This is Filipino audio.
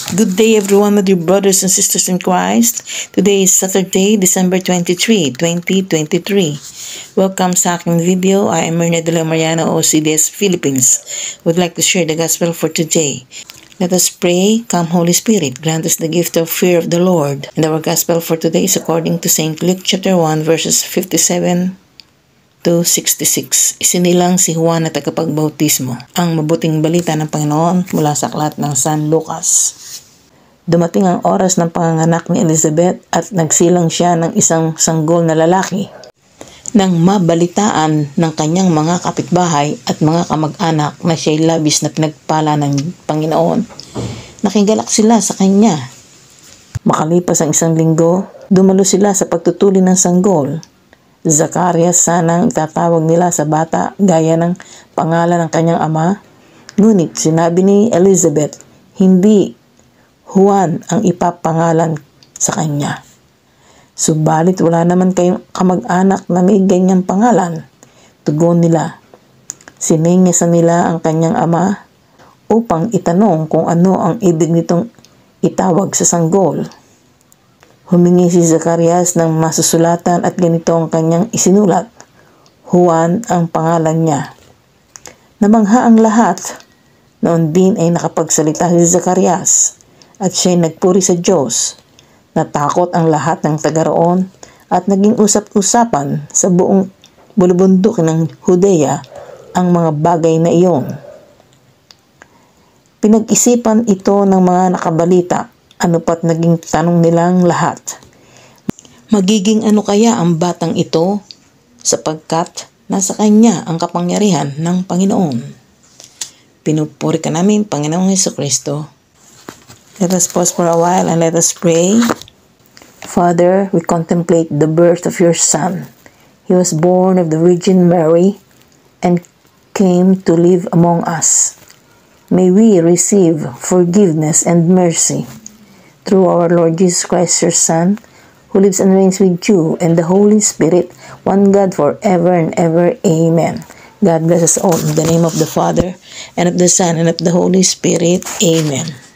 Good day everyone, my dear brothers and sisters in Christ. Today is Saturday, December 23, 2023. Welcome sa aking video. I am Myrna de la Mariana, OCDS Philippines. Would like to share the gospel for today. Let us pray. Come Holy Spirit, grant us the gift of fear of the Lord. And our gospel for today is according to St. Luke chapter 1 verses 57 to 66. Isinilang si Juan na tagapagbautismo. Ang mabuting balita ng Panginoon mula sa aklat ng San Lucas. Dumating ang oras ng panganganak ni Elizabeth at nagsilang siya ng isang sanggol na lalaki. Nang mabalitaan ng kanyang mga kapitbahay at mga kamag-anak na siya'y labis na pinagpala ng Panginoon, nakigalak sila sa kanya. Makalipas ang isang linggo, dumalo sila sa pagtutuli ng sanggol. Zacarias sanang itatawag nila sa bata gaya ng pangalan ng kanyang ama, ngunit sinabi ni Elizabeth, hindi Juan ang ipapangalan sa kanya. Subalit wala naman kayong kamag-anak na may ganyang pangalan. Tugon nila. Siningisan nila ang kanyang ama upang itanong kung ano ang ibig nitong itawag sa sanggol. Humingi si Zacarias ng masusulatan at ganito ang kanyang isinulat. Juan ang pangalan niya. Namangha ang lahat. Noon din ay nakapagsalita si Zacarias. At siya'y nagpuri sa Diyos. Natakot ang lahat ng taga-roon at naging usap-usapan sa buong bulubundok ng Judea ang mga bagay na iyon. Pinag-isipan ito ng mga nakabalita, ano pat naging tanong nilang lahat. Magiging ano kaya ang batang ito sapagkat nasa kanya ang kapangyarihan ng Panginoon. Pinupuri ka namin, Panginoong Jesucristo. Let us pause for a while and let us pray. Father, we contemplate the birth of your Son. He was born of the Virgin Mary and came to live among us. May we receive forgiveness and mercy through our Lord Jesus Christ, your Son, who lives and reigns with you and the Holy Spirit, one God forever and ever. Amen. God bless us all. In the name of the Father, and of the Son, and of the Holy Spirit. Amen.